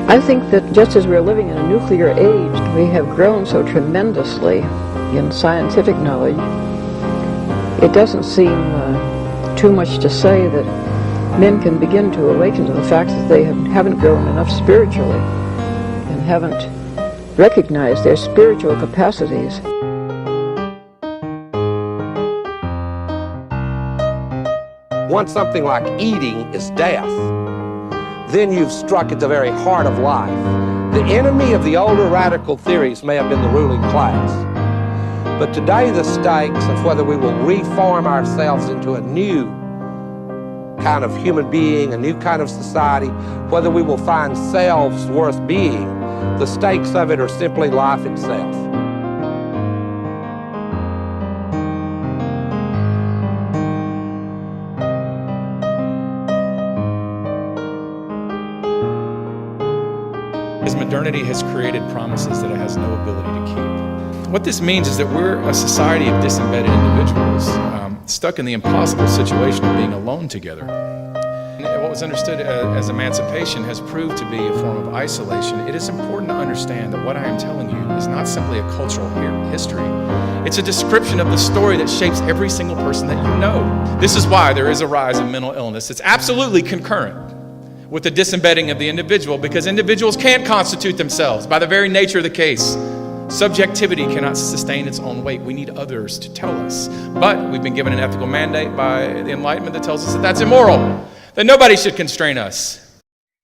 I think that just as we're living in a nuclear age, we have grown so tremendously in scientific knowledge, it doesn't seem too much to say that men can begin to awaken to the fact that they haven't grown enough spiritually and haven't recognized their spiritual capacities. Once something like eating is death, then you've struck at the very heart of life. The enemy of the older radical theories may have been the ruling class, but today the stakes of whether we will reform ourselves into a new kind of human being, a new kind of society, whether we will find selves worth being, the stakes of it are simply life itself. As modernity has created promises that it has no ability to keep. What this means is that we're a society of disembedded individuals, stuck in the impossible situation of being alone together. And what was understood as emancipation has proved to be a form of isolation. It is important to understand that what I am telling you is not simply a cultural history. It's a description of the story that shapes every single person that you know. This is why there is a rise in mental illness. It's absolutely concurrent with the disembedding of the individual, because individuals can't constitute themselves by the very nature of the case. Subjectivity cannot sustain its own weight. We need others to tell us. But we've been given an ethical mandate by the Enlightenment that tells us that that's immoral, that nobody should constrain us.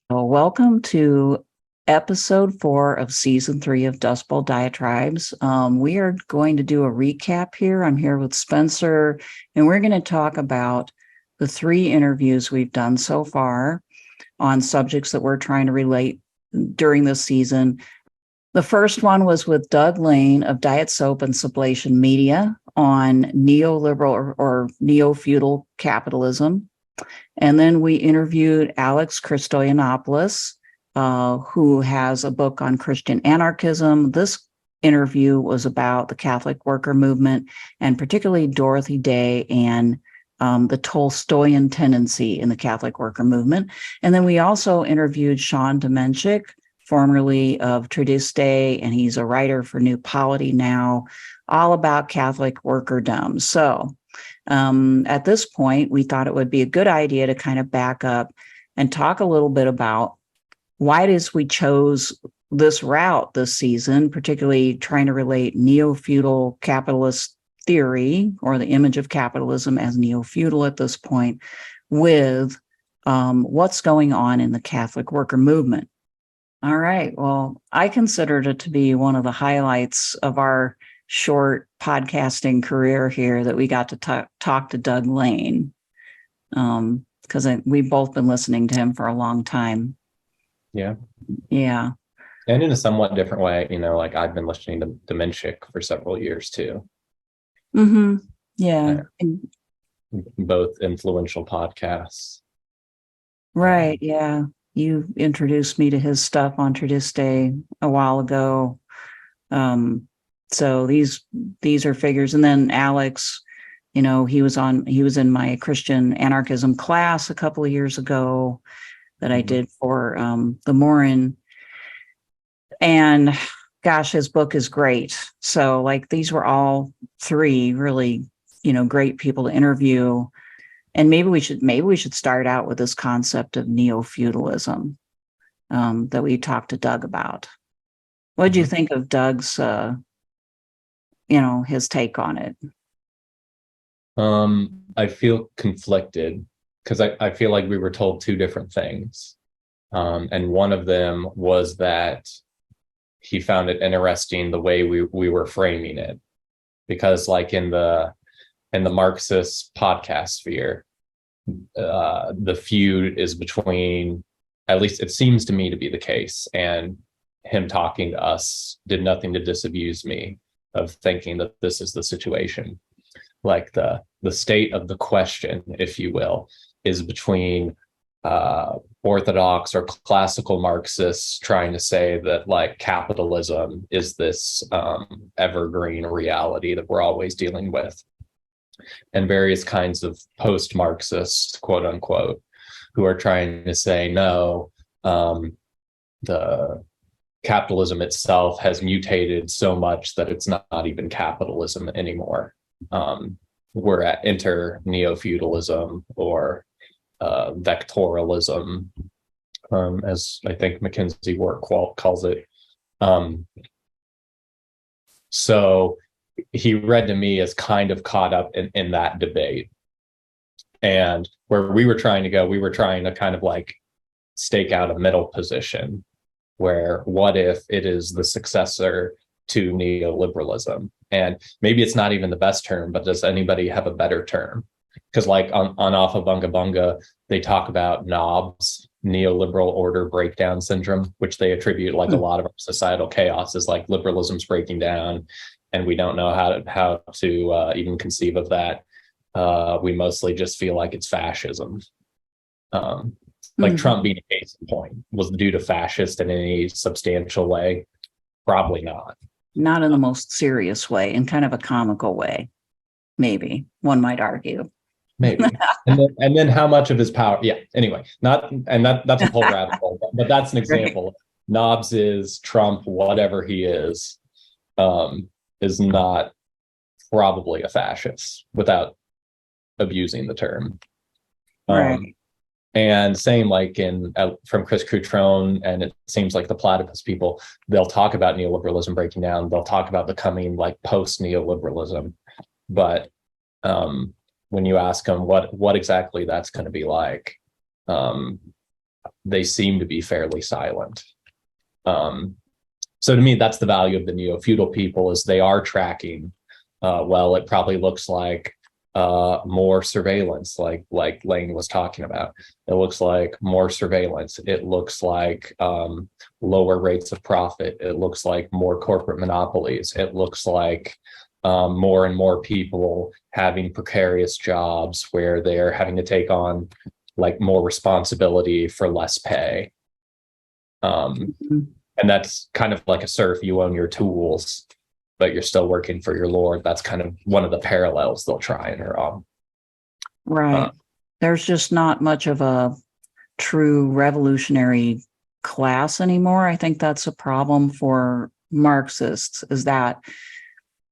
Well, welcome to episode 4 of season 3 of Dustbowl Diatribes. We are going to do a recap here. I'm here with Spencer, and we're going to talk about the 3 interviews we've done so far on subjects that we're trying to relate during this season. The first one was with Doug Lain of Diet Soap and Sublation Media on neoliberal or neo-feudal capitalism. And then we interviewed Alex Christoyanopoulos, who has a book on Christian anarchism. This interview was about the Catholic worker movement, and particularly Dorothy Day and the Tolstoyan tendency in the Catholic worker movement. And then we also interviewed Sean Domenchik, formerly of Tradiste, and he's a writer for New Polity now, all about Catholic workerdom. So at this point, we thought it would be a good idea to kind of back up and talk a little bit about why it is we chose this route this season, particularly trying to relate neo-feudal capitalist theory, or the image of capitalism as neo-feudal at this point, with what's going on in the Catholic worker movement. All right. Well, I considered it to be one of the highlights of our short podcasting career here that we got to talk to Doug Lain, because we've both been listening to him for a long time. Yeah. Yeah. And in a somewhat different way, like I've been listening to Domenchik for several years too. Mm-hmm. Yeah. Both influential podcasts. Right. Yeah. You introduced me to his stuff on Tradiste a while ago. So these are figures. And then Alex, he was in my Christian anarchism class a couple of years ago that I did for the Morin. And gosh, his book is great. So these were all 3 really, great people to interview. And maybe we should start out with this concept of neo-feudalism that we talked to Doug about. What did you think of Doug's, his take on it? I feel conflicted because I feel like we were told 2 different things. And one of them was that he found it interesting the way we were framing it, because in the Marxist podcast sphere, the feud is between, at least it seems to me to be the case, and him talking to us did nothing to disabuse me of thinking that this is the situation. The state of the question, if you will, is between orthodox or classical Marxists trying to say that capitalism is this evergreen reality that we're always dealing with, and various kinds of post-Marxists, quote unquote, who are trying to say, no, the capitalism itself has mutated so much that it's not even capitalism anymore. We're at neo-feudalism or vectorialism, as I think McKinsey work calls it. So he read to me as kind of caught up in that debate. And where we were trying to go, we were trying to kind of like stake out a middle position where what if it is the successor to neoliberalism? And maybe it's not even the best term, but does anybody have a better term? Because like on Off of Bunga Bunga, they talk about NOBS, neoliberal order breakdown syndrome, which they attribute like a lot of our societal chaos is like liberalism's breaking down, and we don't know how to even conceive of that. We mostly just feel like it's fascism. Like Trump being a case in point, was due to fascist in any substantial way? Probably not. Not in the most serious way, in kind of a comical way, maybe, one might argue. Maybe. and then how much of his power? Yeah. Anyway, that's a whole rabbit hole. But that's an example. Right. Knobs is Trump, whatever he is not probably a fascist without abusing the term. Right. And same like from Chris Cutrone, and it seems like the platypus people, they'll talk about neoliberalism breaking down. They'll talk about the coming like post neoliberalism, but when you ask them what exactly that's going to be like, they seem to be fairly silent. So to me, that's the value of the neo-feudal people, is they are tracking. Well, it probably looks like more surveillance, like Lain was talking about. It looks like more surveillance. It looks like lower rates of profit. It looks like more corporate monopolies. It looks like more and more people having precarious jobs where they're having to take on like more responsibility for less pay. And that's kind of like a serf. You own your tools, but you're still working for your lord. That's kind of one of the parallels they'll try and draw. Right. There's just not much of a true revolutionary class anymore. I think that's a problem for Marxists, is that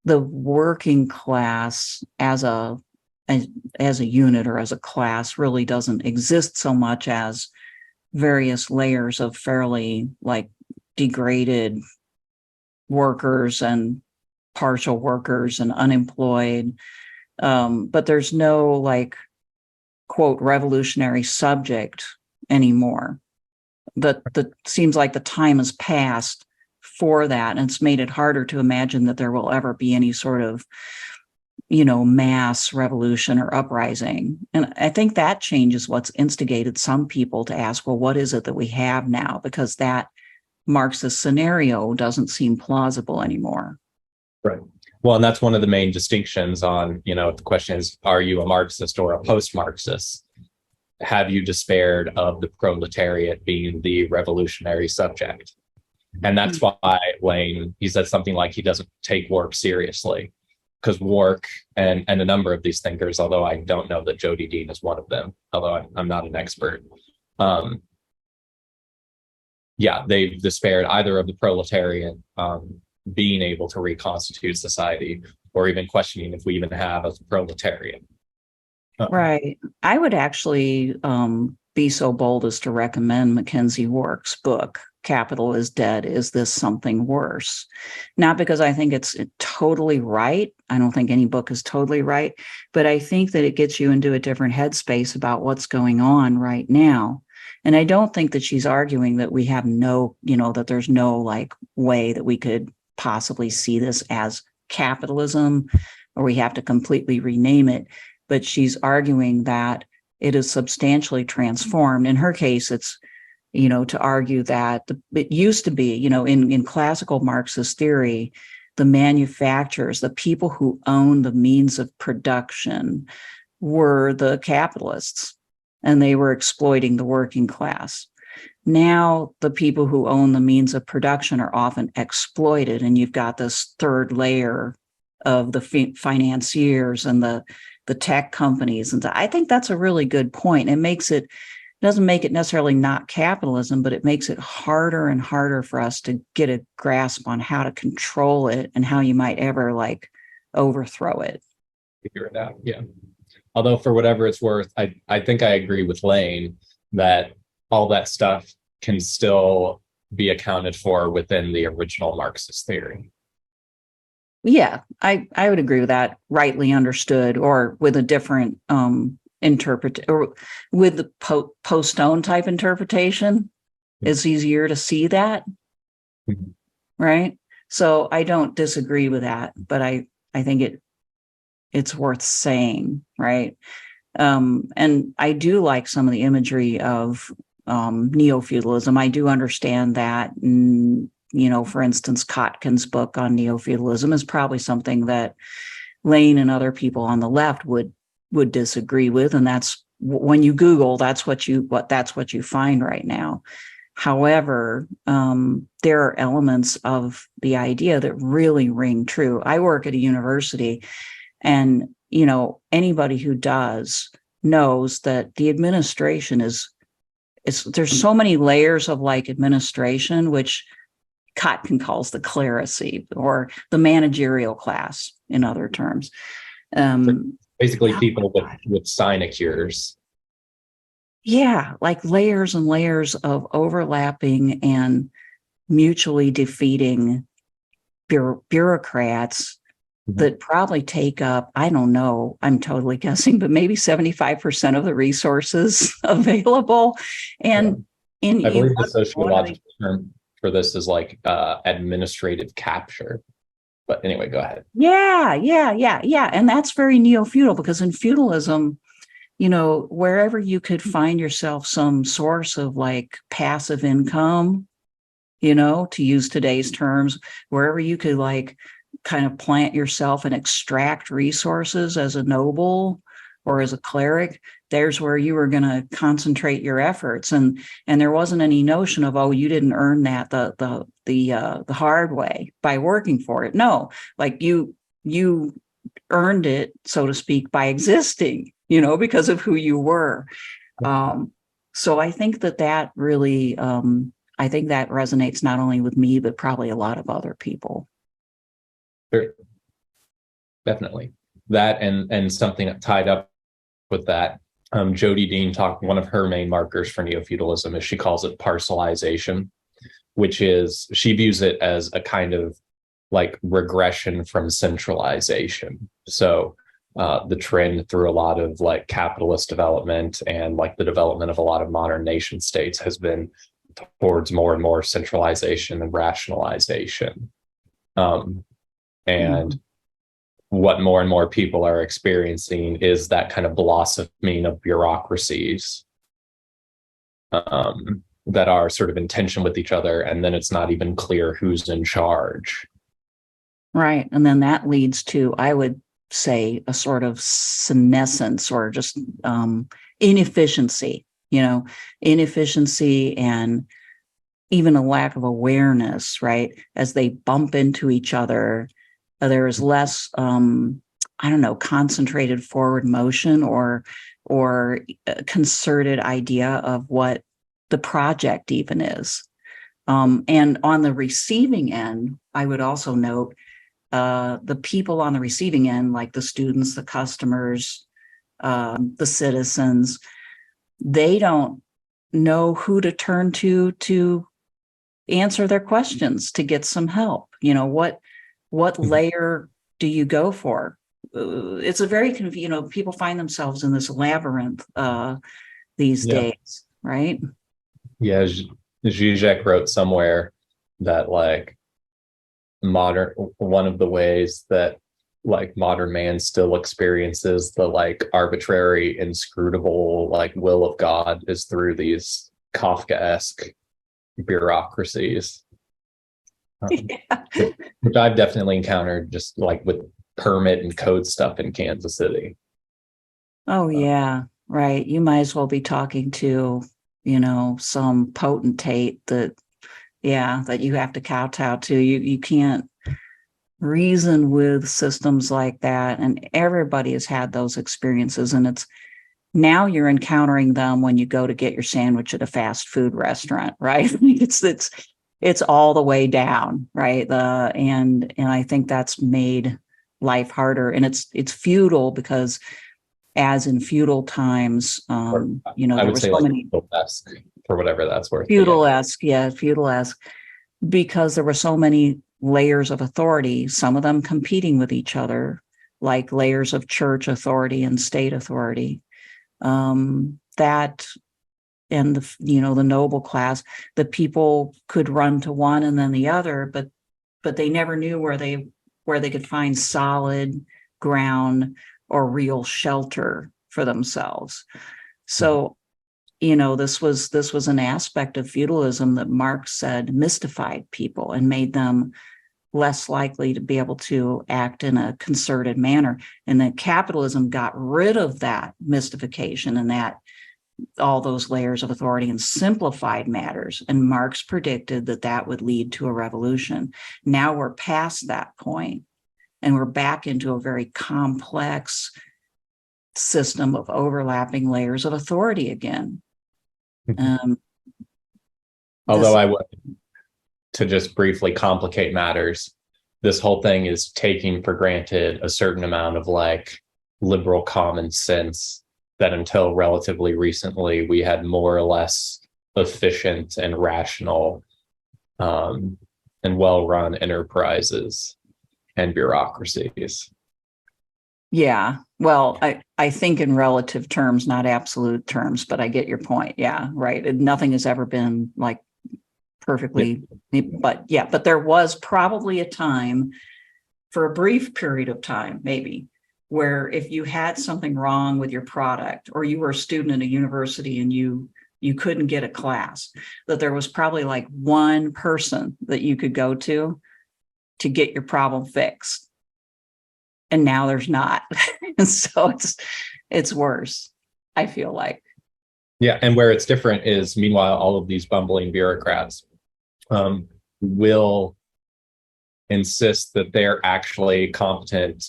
the working class as a unit or as a class really doesn't exist so much as various layers of fairly like degraded workers and partial workers and unemployed. But there's no like quote revolutionary subject anymore. That seems like the time has passed for that, and it's made it harder to imagine that there will ever be any sort of, mass revolution or uprising. And I think that change is what's instigated some people to ask, well, what is it that we have now? Because that Marxist scenario doesn't seem plausible anymore. Right. Well, and that's one of the main distinctions on, the question is, are you a Marxist or a post-Marxist? Have you despaired of the proletariat being the revolutionary subject? And that's why Lain, he said something like he doesn't take Wark seriously, because Wark and a number of these thinkers, although I don't know that Jody Dean is one of them, although I'm not an expert. They've despaired either of the proletariat being able to reconstitute society, or even questioning if we even have a proletariat. Right. I would actually be so bold as to recommend Mackenzie Wark's book, Capital is Dead, Is This Something Worse? Not because I think it's totally right. I don't think any book is totally right, but I think that it gets you into a different headspace about what's going on right now. And I don't think that she's arguing that we have that there's no like way that we could possibly see this as capitalism, or we have to completely rename it. But she's arguing that it is substantially transformed. In her case, it's, to argue that it used to be, in classical Marxist theory, the manufacturers, the people who own the means of production were the capitalists, and they were exploiting the working class. Now, the people who own the means of production are often exploited, and you've got this third layer of the financiers and the tech companies. And I think that's a really good point. It makes it doesn't make it necessarily not capitalism, but it makes it harder and harder for us to get a grasp on how to control it and how you might ever like overthrow it. Figure it out. Yeah. Although for whatever it's worth, I think I agree with Lain that all that stuff can still be accounted for within the original Marxist theory. Yeah, I would agree with that, rightly understood, or with a different interpret, or with the post-stone type interpretation, it's easier to see that, right? So I don't disagree with that, but I think it's worth saying, right? And I do like some of the imagery of neo-feudalism. I do understand that. And, you know, for instance, Kotkin's book on neo-feudalism is probably something that Lain and other people on the left would disagree with. And that's when you Google, that's what you find right now. However, there are elements of the idea that really ring true. I work at a university, and, you know, anybody who does knows that the administration there's so many layers of like administration, which Kotkin calls the clerisy or the managerial class, in other terms. Basically, people with sinecures. Yeah, like layers and layers of overlapping and mutually defeating bureaucrats that probably take up, I don't know, I'm totally guessing, but maybe 75% of the resources available. And I believe the sociological term for this is like administrative capture. But anyway, go ahead. Yeah. And that's very neo-feudal, because in feudalism, you know, wherever you could find yourself some source of like passive income, you know, to use today's terms, wherever you could like kind of plant yourself and extract resources as a noble or as a cleric, there's where you were going to concentrate your efforts. And there wasn't any notion of, oh, you didn't earn that the hard way by working for it. No, like you earned it, so to speak, by existing, you know, because of who you were. So I think that really, I think that resonates not only with me, but probably a lot of other people. Sure. Definitely. That and something tied up with that. Jody Dean one of her main markers for neo-feudalism is she calls it parcelization, which is, she views it as a kind of like regression from centralization. So the trend through a lot of like capitalist development and like the development of a lot of modern nation states has been towards more and more centralization and rationalization. And what more and more people are experiencing is that kind of blossoming of bureaucracies that are sort of in tension with each other, and then it's not even clear who's in charge. Right. And then that leads to, I would say, a sort of senescence or just inefficiency, you know, inefficiency and even a lack of awareness, right? As they bump into each other, there is less, concentrated forward motion or a concerted idea of what the project even is. And on the receiving end, I would also note the people on the receiving end, like the students, the customers, the citizens, they don't know who to turn to answer their questions, to get some help. You know, what layer do you go for? It's a very people find themselves in this labyrinth these days, right? Yeah, Zizek wrote somewhere that like one of the ways that like modern man still experiences the like arbitrary, inscrutable like will of God is through these Kafkaesque bureaucracies. Which I've definitely encountered just like with permit and code stuff in Kansas City. Oh yeah, right. You might as well be talking to, you know, some potentate that you have to kowtow to. You can't reason with systems like that. And everybody has had those experiences. And it's Now you're encountering them when you go to get your sandwich at a fast food restaurant, right? It's all the way down, right? And I think that's made life harder, and it's feudal because, as in feudal times, I there would were say so like many feudal-esque, for whatever that's worth. feudal-esque, feudal-esque, because there were so many layers of authority, some of them competing with each other, like layers of church authority and state authority. That and the noble class, the people could run to one and then the other, but they never knew where they could find solid ground or real shelter for themselves. So, this was an aspect of feudalism that Marx said mystified people and made them less likely to be able to act in a concerted manner. And then capitalism got rid of that mystification and that all those layers of authority and simplified matters. And Marx predicted that would lead to a revolution. Now we're past that point, and we're back into a very complex system of overlapping layers of authority again. Although I would, to just briefly complicate matters, this whole thing is taking for granted a certain amount of like liberal common sense that until relatively recently we had more or less efficient and rational and well-run enterprises and bureaucracies. Yeah, well, I think in relative terms, not absolute terms, but I get your point. Yeah, right. Nothing has ever been like perfectly, but there was probably a time, for a brief period of time, maybe, where if you had something wrong with your product, or you were a student in a university and you couldn't get a class, that there was probably like one person that you could go to get your problem fixed. And now there's not. And so it's worse, I feel like. Yeah, and where it's different is, meanwhile, all of these bumbling bureaucrats will insist that they're actually competent,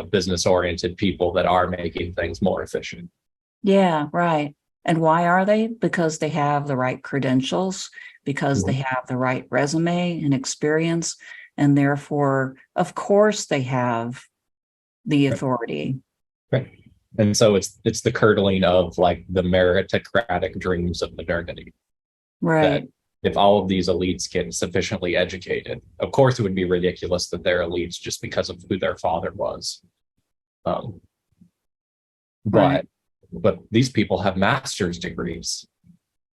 business-oriented people that are making things more efficient. Yeah, right. And why are they? Because they have the right credentials, because they have the right resume and experience, and therefore, of course, they have the authority. Right. And so it's the curdling of like the meritocratic dreams of modernity. Right. That if all of these elites get sufficiently educated, of course it would be ridiculous that they're elites just because of who their father was. But these people have master's degrees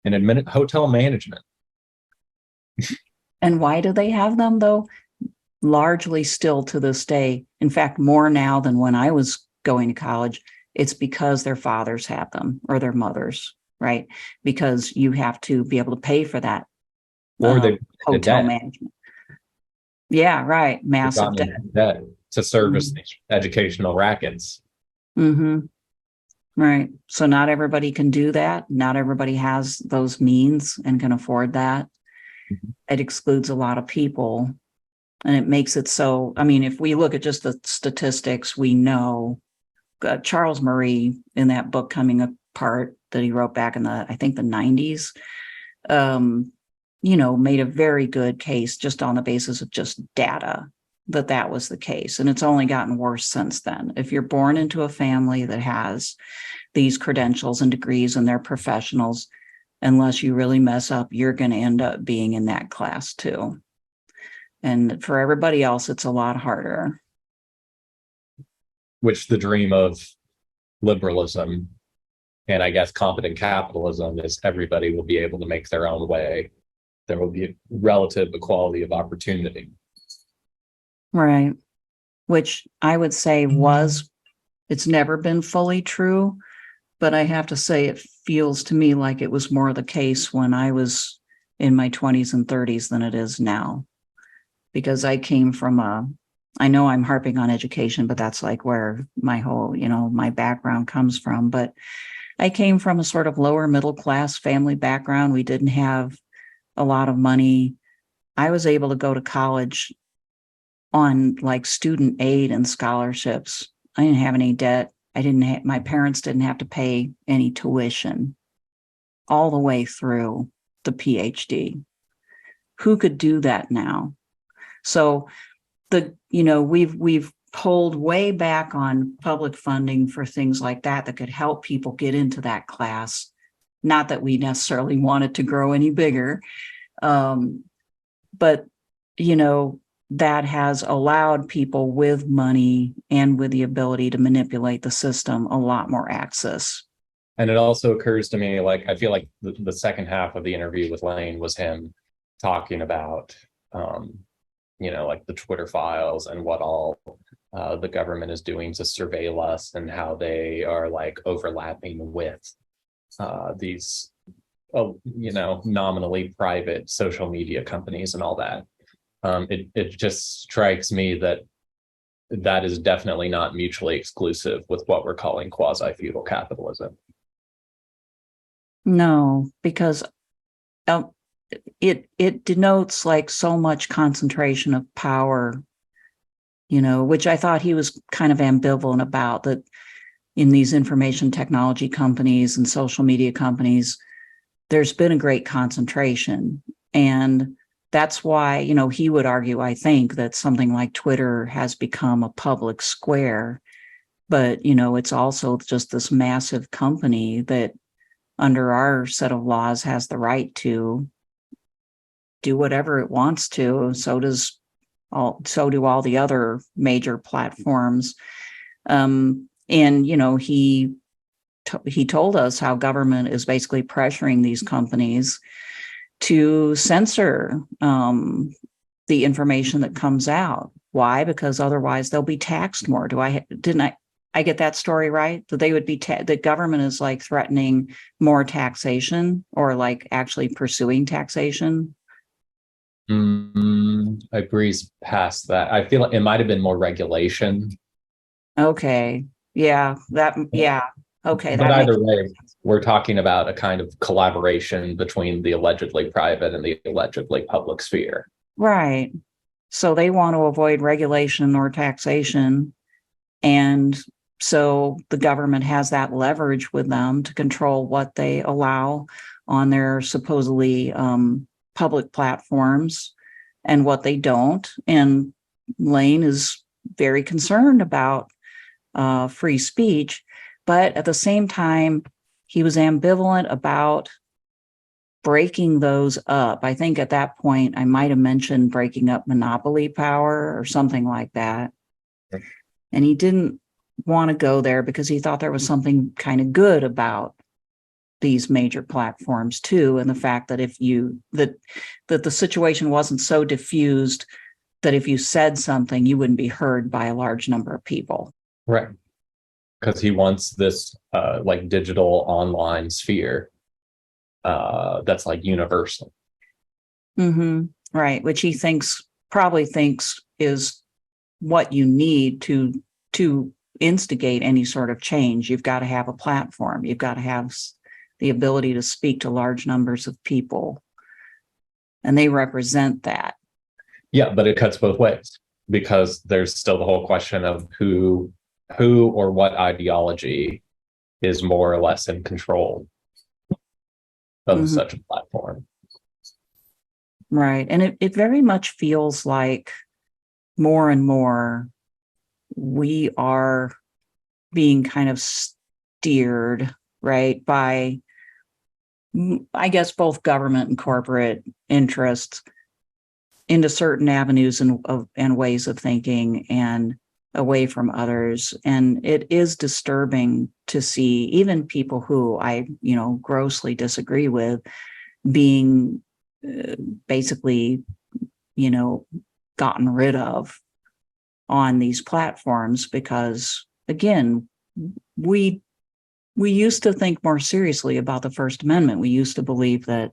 in hotel management. And why do they have them, though? Largely still to this day. In fact, more now than when I was going to college. It's because their fathers have them, or their mothers, right? Because you have to be able to pay for that. Or they hotel management. Yeah, right. Massive debt to service these educational rackets. Right. So not everybody can do that. Not everybody has those means and can afford that. It excludes a lot of people. And it makes it so, I mean, if we look at just the statistics, we know Charles Murray, in that book Coming Apart that he wrote back in I think the 90s, made a very good case just on the basis of just data that was the case. And it's only gotten worse since then. If you're born into a family that has these credentials and degrees and they're professionals, unless you really mess up, you're going to end up being in that class too. And for everybody else, it's a lot harder. Which the dream of liberalism and I guess competent capitalism is everybody will be able to make their own way. There will be relative equality of opportunity. Right. Which I would say it's never been fully true, but I have to say it feels to me like it was more the case when I was in my 20s and 30s than it is now. Because I came from I know I'm harping on education, but that's like where my whole, my background comes from. But I came from a sort of lower middle class family background. We didn't have a lot of money. I was able to go to college on like student aid and scholarships. I didn't have any debt. my parents didn't have to pay any tuition all the way through the PhD. Who could do that now? So we've pulled way back on public funding for things like that could help people get into that class. Not that we necessarily want it to grow any bigger, but that has allowed people with money and with the ability to manipulate the system a lot more access. And it also occurs to me, like, I feel like the second half of the interview with Lain was him talking about, like the Twitter files and what all the government is doing to surveil us and how they are like overlapping with these, nominally private social media companies and all that. It just strikes me that is definitely not mutually exclusive with what we're calling quasi-feudal capitalism. No, because it denotes like so much concentration of power, which I thought he was kind of ambivalent about, that in these information technology companies and social media companies, there's been a great concentration. And that's why, he would argue, I think, that something like Twitter has become a public square, but, it's also just this massive company that under our set of laws has the right to do whatever it wants to. So do all the other major platforms. And, he told us how government is basically pressuring these companies to censor the information that comes out. Why? Because otherwise they'll be taxed more. Didn't I get that story right? That they would be the government is like threatening more taxation or like actually pursuing taxation. I breezed past that. I feel like it might have been more regulation. Okay. Yeah. Okay. But either way, we're talking about a kind of collaboration between the allegedly private and the allegedly public sphere. Right. So they want to avoid regulation or taxation. And so the government has that leverage with them to control what they allow on their supposedly public platforms and what they don't. And Lain is very concerned about free speech, but at the same time, he was ambivalent about breaking those up. I think at that point, I might have mentioned breaking up monopoly power or something like that. And he didn't want to go there because he thought there was something kind of good about these major platforms too, and the fact that that the situation wasn't so diffused that if you said something, you wouldn't be heard by a large number of people. Right. Because he wants this like digital online sphere that's like universal. Mm-hmm. Right, which he probably thinks is what you need to instigate any sort of change. You've got to have a platform. You've got to have the ability to speak to large numbers of people, and they represent that. Yeah, but it cuts both ways, because there's still the whole question of who or what ideology is more or less in control of such a platform. Right. And it very much feels like more and more we are being kind of steered, right, by, I guess, both government and corporate interests into certain avenues and ways of thinking and away from others. And it is disturbing to see even people who I, grossly disagree with being basically, gotten rid of on these platforms, because again, we used to think more seriously about the First Amendment. We used to believe that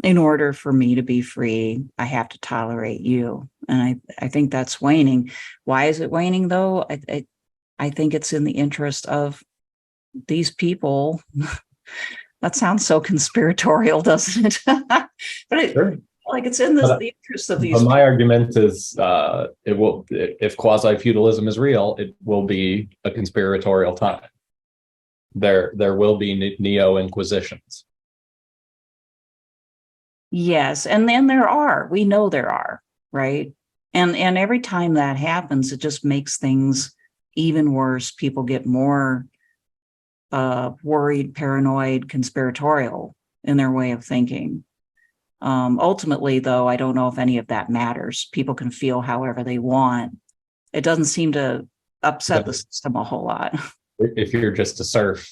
in order for me to be free, I have to tolerate you. And I think that's waning. Why is it waning, though? I think it's in the interest of these people. That sounds so conspiratorial, doesn't it? But Sure. like it's in the interest of these But my people. argument is, if quasi-feudalism is real, it will be a conspiratorial time. There will be neo-inquisitions. Yes, and then we know there are, right? And every time that happens, it just makes things even worse. People get more worried, paranoid, conspiratorial in their way of thinking. Ultimately, though, I don't know if any of that matters. People can feel however they want. It doesn't seem to upset the system a whole lot. If you're just a serf,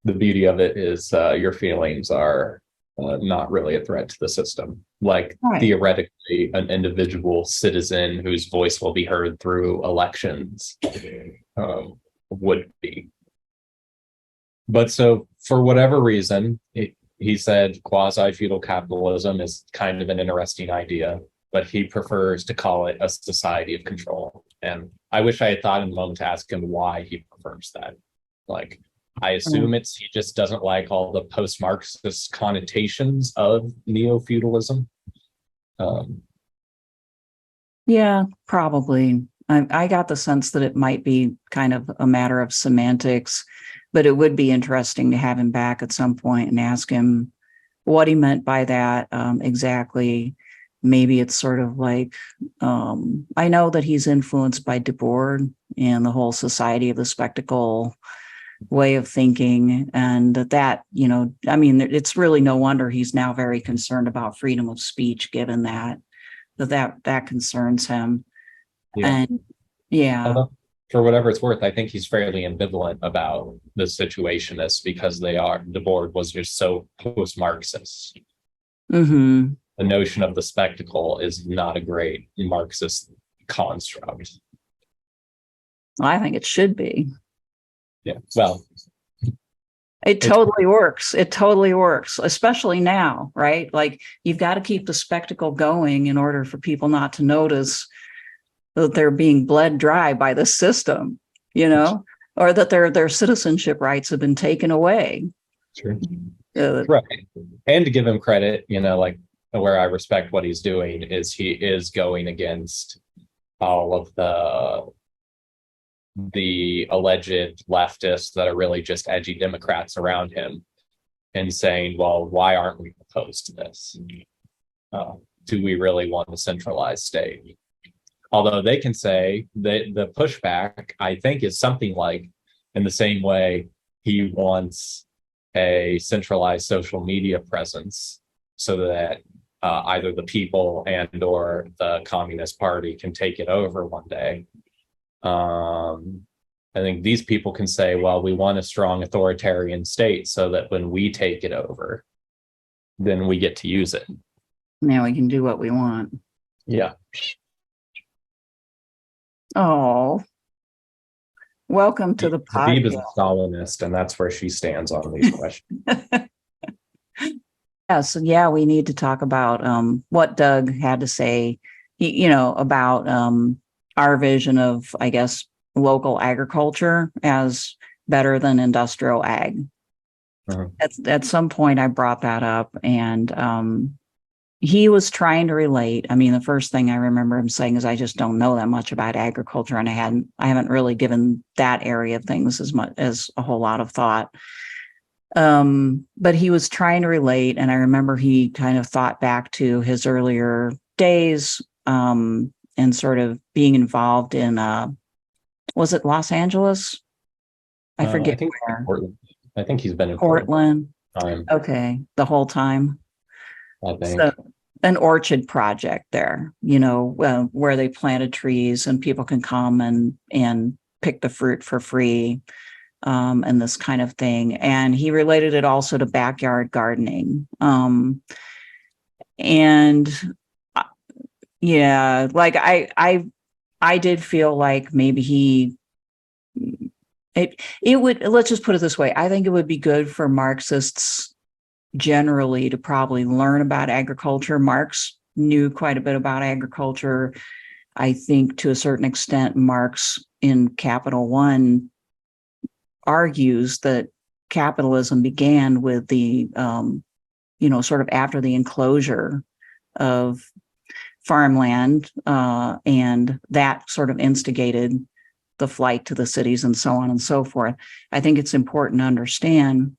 the beauty of it is your feelings are not really a threat to the system. Like Right. Theoretically, an individual citizen whose voice will be heard through elections would be. But so for whatever reason, he said quasi-feudal capitalism is kind of an interesting idea, but he prefers to call it a society of control. And I wish I had thought in a moment to ask him why he prefers that. Like, I assume he just doesn't like all the post-Marxist connotations of neo-feudalism. Yeah, probably. I got the sense that it might be kind of a matter of semantics, but it would be interesting to have him back at some point and ask him what he meant by that exactly. Maybe it's sort of like, I know that he's influenced by Debord and the whole society of the spectacle way of thinking, and that, I mean, it's really no wonder he's now very concerned about freedom of speech, given that concerns him. Yeah. And yeah. Although, for whatever it's worth, I think he's fairly ambivalent about the situationists because Debord was just so post-Marxist. Mm-hmm. The notion of the spectacle is not a great Marxist construct. I think it should be. Yeah, well, it totally works. It totally works, especially now, right? Like, you've got to keep the spectacle going in order for people not to notice that they're being bled dry by the system, or that their citizenship rights have been taken away. Sure. Right. And to give him credit, like, where I respect what he's doing is he is going against all of the alleged leftists that are really just edgy Democrats around him and saying, well, why aren't we opposed to this? Do we really want a centralized state? Although they can say that the pushback, I think, is something like, in the same way he wants a centralized social media presence so that either the people and or the Communist Party can take it over one day. I think these people can say, well, we want a strong authoritarian state so that when we take it over, then we get to use it. Now we can do what we want. Yeah. Oh, welcome to the podcast. Habib is a Stalinist, and that's where she stands on these questions. Yeah, we need to talk about what Doug had to say, about our vision of, I guess, local agriculture as better than industrial ag. Uh-huh. At some point, I brought that up, and he was trying to relate. I mean, the first thing I remember him saying is, "I just don't know that much about agriculture, and I haven't really given that area of things as much as a whole lot of thought." But he was trying to relate, and I remember he kind of thought back to his earlier days, and sort of being involved in, was it Los Angeles? I forget. I think he's been in Portland. Okay, the whole time. I think. So, an orchard project there, where they planted trees and people can come and pick the fruit for free, and this kind of thing. And he related it also to backyard gardening. Yeah, like I did feel like maybe it would, let's just put it this way. I think it would be good for Marxists generally to probably learn about agriculture. Marx knew quite a bit about agriculture. I think to a certain extent, Marx in Capital One argues that capitalism began with the, sort of after the enclosure of farmland, and that sort of instigated the flight to the cities and so on and so forth. I think it's important to understand.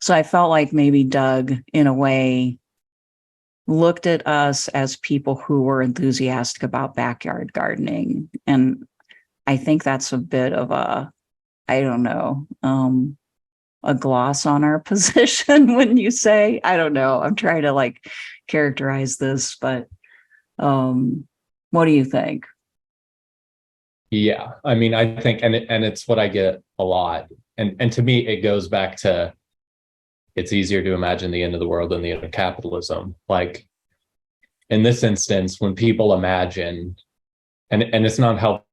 So I felt like maybe Doug, in a way, looked at us as people who were enthusiastic about backyard gardening. And I think that's a bit of a, I don't know, a gloss on our position when you say, I don't know, I'm trying to like characterize this, but what do you think? Yeah, I mean, I think, and it's what I get a lot, and to me, it goes back to, it's easier to imagine the end of the world than the end of capitalism. Like in this instance, when people imagine, and it's not helped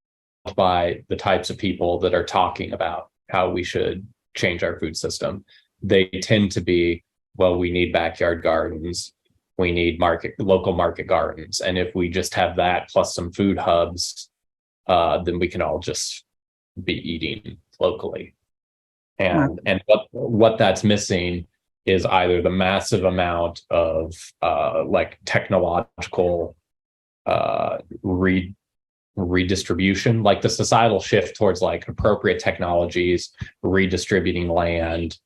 by the types of people that are talking about how we should change our food system, they tend to be, well, we need backyard gardens, we need local market gardens, and if we just have that plus some food hubs, then we can all just be eating locally. And what that's missing is either the massive amount of like technological redistribution, like the societal shift towards like appropriate technologies, redistributing land,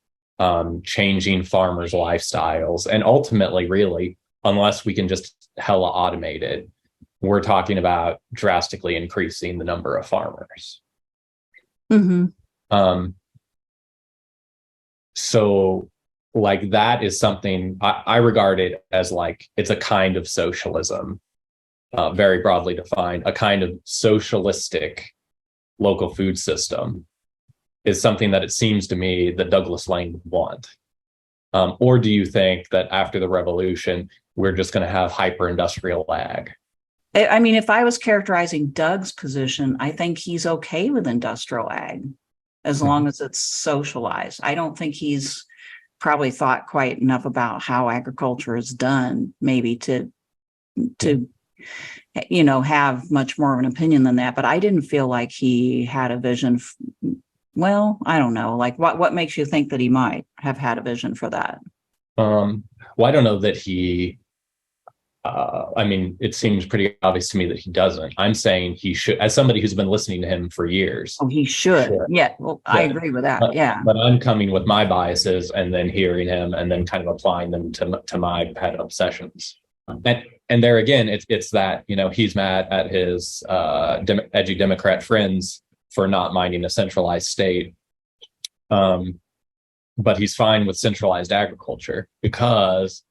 changing farmers' lifestyles, and ultimately, really, unless we can just hella automate it, we're talking about drastically increasing the number of farmers. Mm-hmm. So like that is something I regard it as like, it's a kind of socialism, very broadly defined. A kind of socialistic local food system is something that it seems to me that Douglas Lain would want. Or do you think that after the revolution, we're just going to have hyper-industrial ag? I mean, if I was characterizing Doug's position, I think he's okay with industrial ag as long as it's socialized. I don't think he's probably thought quite enough about how agriculture is done, maybe to have much more of an opinion than that. But I didn't feel like he had a vision. Well, I don't know. Like, what makes you think that he might have had a vision for that? Well, I don't know that he. I mean, it seems pretty obvious to me that he doesn't. I'm saying he should, as somebody who's been listening to him for years. Oh, he should. Sure. Yeah. Well, I agree with that. Yeah. But I'm coming with my biases and then hearing him and then kind of applying them to my pet obsessions. And there again, it's that, he's mad at his edgy Democrat friends for not minding a centralized state. But he's fine with centralized agriculture because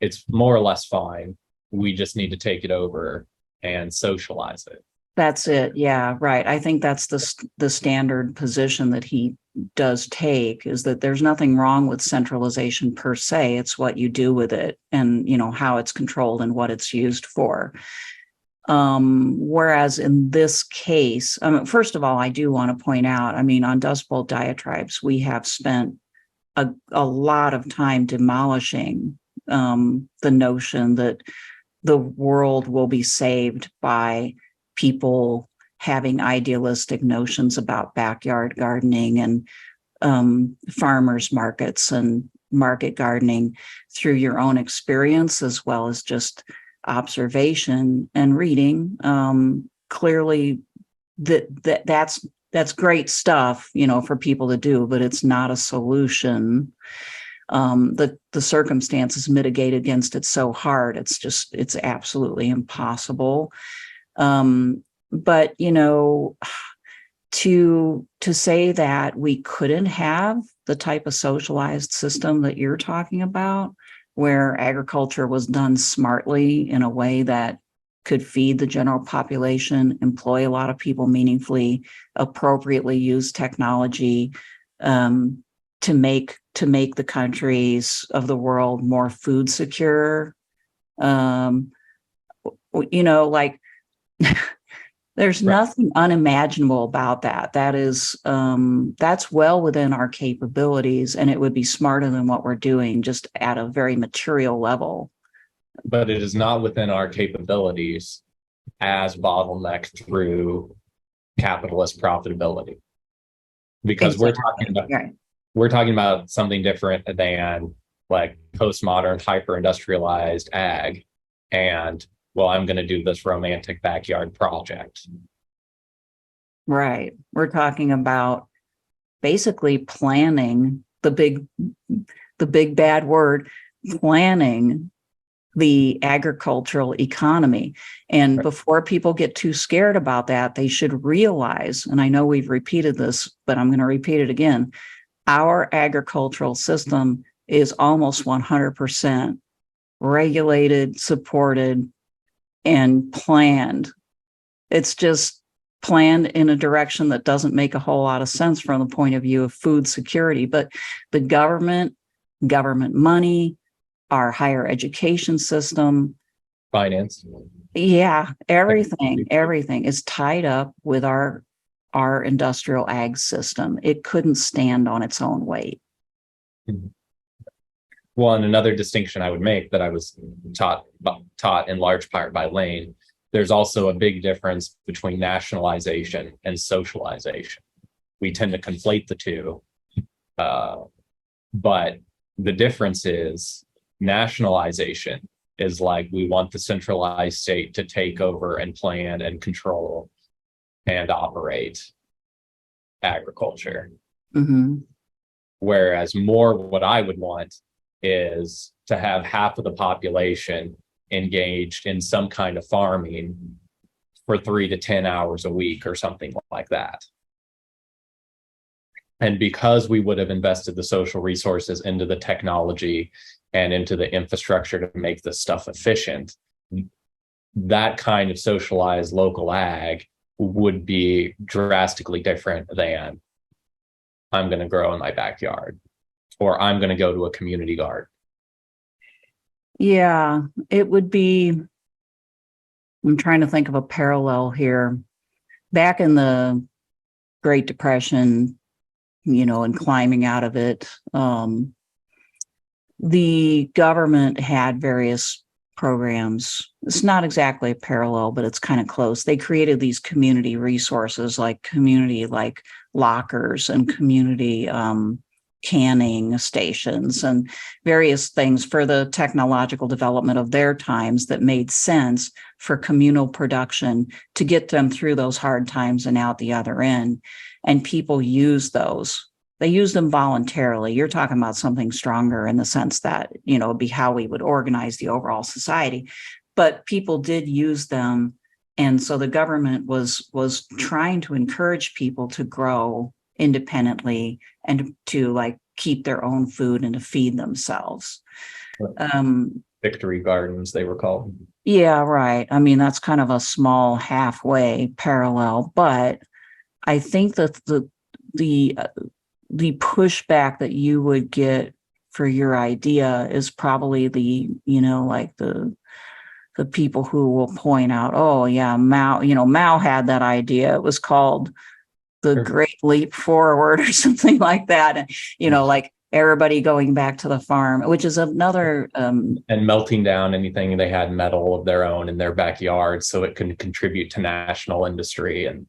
it's more or less fine. We just need to take it over and socialize it. That's it. Yeah, right. I think that's the standard position that he does take, is that there's nothing wrong with centralization per se. It's what you do with it and, how it's controlled and what it's used for. Whereas in this case, first of all, I do want to point out, on Dustbowl Diatribes, we have spent a lot of time demolishing the notion that the world will be saved by people having idealistic notions about backyard gardening and farmers markets and market gardening through your own experience as well as just observation and reading. Clearly that's great stuff, for people to do, but it's not a solution. The circumstances mitigate against it so hard. It's absolutely impossible. But, to say that we couldn't have the type of socialized system that you're talking about, where agriculture was done smartly in a way that could feed the general population, employ a lot of people meaningfully, appropriately use technology, to make the countries of the world more food secure. There's nothing unimaginable about that. That's well within our capabilities, and it would be smarter than what we're doing, just at a very material level. But it is not within our capabilities as bottlenecked through capitalist profitability, because Exactly. we're talking about something different than like postmodern, hyper-industrialized ag, and, well, I'm going to do this romantic backyard project. Right. We're talking about basically planning the big bad word, planning the agricultural economy. And before people get too scared about that, they should realize, and I know we've repeated this, but I'm going to repeat it again, our agricultural system is almost 100% regulated, supported, and planned. It's just planned in a direction that doesn't make a whole lot of sense from the point of view of food security. But the government money, our higher education system, Finance. yeah, everything is tied up with our industrial ag system. It couldn't stand on its own weight. Well, and another distinction I would make that I was taught in large part by Lain, there's also a big difference between nationalization and socialization. We tend to conflate the two, but the difference is nationalization is like, we want the centralized state to take over and plan and control and operate agriculture. Mm-hmm. Whereas more what I would want is to have half of the population engaged in some kind of farming for 3 to 10 hours a week or something like that. And because we would have invested the social resources into the technology and into the infrastructure to make this stuff efficient, that kind of socialized local ag would be drastically different than, I'm going to grow in my backyard, or I'm going to go to a community garden. Yeah, it would be, I'm trying to think of a parallel here. Back in the Great Depression, and climbing out of it, the government had various programs. It's not exactly a parallel, but it's kind of close. They created these community resources, like community like lockers and community canning stations and various things for the technological development of their times that made sense for communal production to get them through those hard times and out the other end. And people use those. They use them voluntarily. You're talking about something stronger in the sense that, it'd be how we would organize the overall society. But people did use them. And so the government was trying to encourage people to grow independently and to keep their own food and to feed themselves. Victory gardens, they were called. Yeah, right. I mean, that's kind of a small halfway parallel, but I think that the pushback that you would get for your idea is probably the people who will point out, oh yeah, Mao had that idea. It was called the Great Leap Forward or something like that. And, like everybody going back to the farm, which is another and melting down anything they had metal of their own in their backyard so it can contribute to national industry. And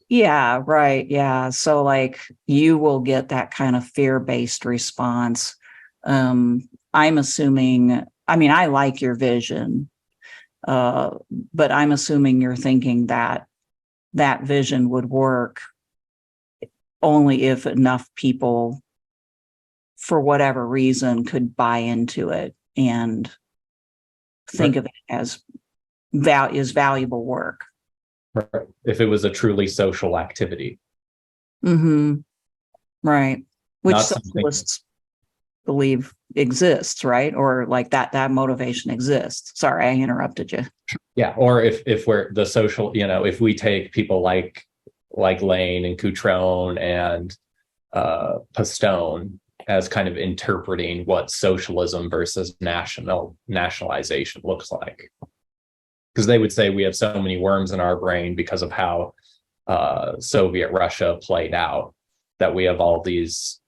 yeah, right. Yeah. So you will get that kind of fear-based response. I'm assuming, I like your vision, but I'm assuming you're thinking that vision would work only if enough people, for whatever reason, could buy into it and think of it as valuable work. If it was a truly social activity. Mm-hmm. Right. Which socialists believe exists, right? Or that motivation exists. Sorry, I interrupted you. Yeah. Or if we're the social, if we take people like Lain and Coutron and Pastone as kind of interpreting what socialism versus nationalization looks like. Because they would say we have so many worms in our brain because of how Soviet Russia played out, that we have all these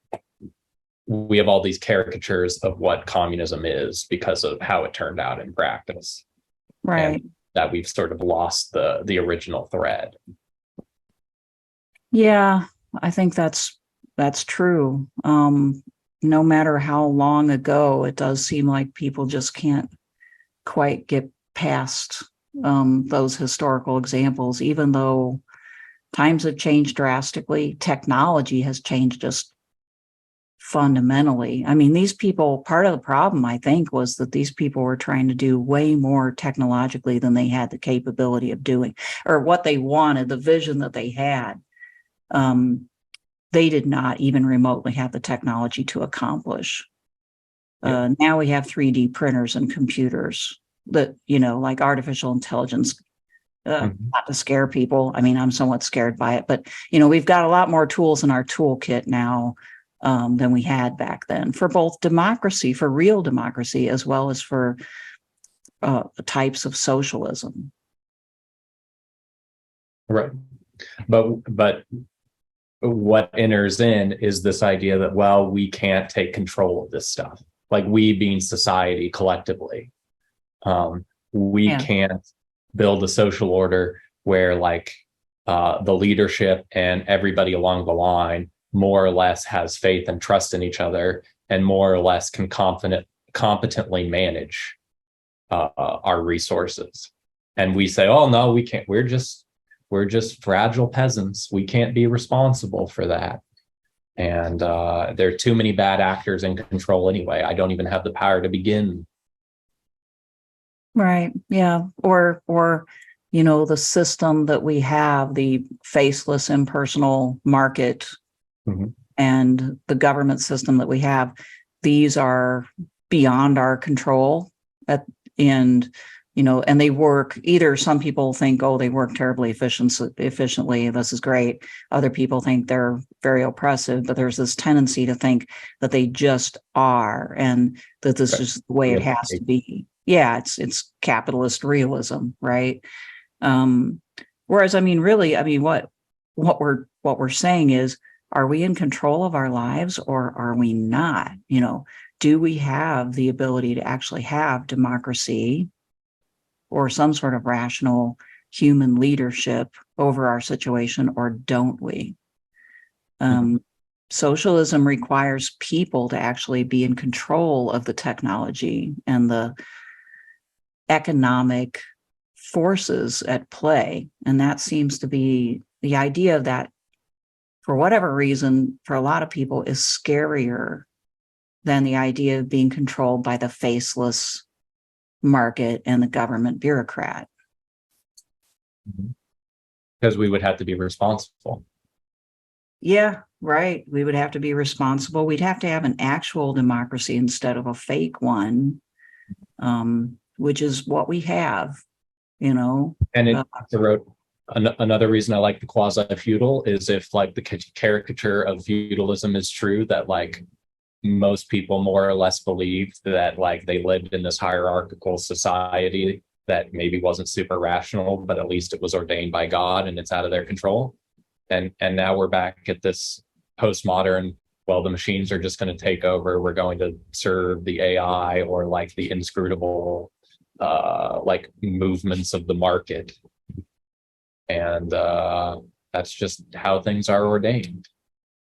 caricatures of what communism is because of how it turned out in practice. Right. And that we've sort of lost the original thread. Yeah, I think that's true. no matter how long ago, it does seem like people just can't quite get past those historical examples, even though times have changed drastically. Technology has changed just fundamentally. I mean, these people, part of the problem, I think, was that these people were trying to do way more technologically than they had the capability of doing, or what they wanted, the vision that they had. They did not even remotely have the technology to accomplish. Now we have 3D printers and computers that, like artificial intelligence, not to scare people. I mean, I'm somewhat scared by it, but, we've got a lot more tools in our toolkit now than we had back then, for both democracy, for real democracy, as well as for types of socialism. Right. But what enters in is this idea that, well, we can't take control of this stuff. Like, we being society collectively, we can't build a social order where the leadership and everybody along the line more or less has faith and trust in each other, and more or less can competently manage our resources. And we say, oh no, we can't. We're just fragile peasants. We can't be responsible for that. And there are too many bad actors in control anyway. I don't even have the power to begin. Right. Yeah. Or the system that we have, the faceless, impersonal market, and the government system that we have, these are beyond our control. And they work, either some people think, oh, they work terribly efficiently, this is great. Other people think they're very oppressive, but there's this tendency to think that they just are, and that this is the way it has to be. Yeah, it's capitalist realism, right? Whereas, what we're saying is, are we in control of our lives, or are we not? Do we have the ability to actually have democracy or some sort of rational human leadership over our situation, or don't we? Socialism requires people to actually be in control of the technology and the economic forces at play. And that seems to be the idea of that, for whatever reason, for a lot of people, is scarier than the idea of being controlled by the faceless market and the government bureaucrat. Because we would have to be responsible. Yeah, right. We would have to be responsible. We'd have to have an actual democracy instead of a fake one, which is what we have, And it wrote another reason I like the quasi-feudal is, if the caricature of feudalism is true, that most people more or less believed that they lived in this hierarchical society that maybe wasn't super rational, but at least it was ordained by God and it's out of their control. And now we're back at this postmodern, well, the machines are just going to take over. We're going to serve the AI, or the inscrutable movements of the market. And that's just how things are ordained.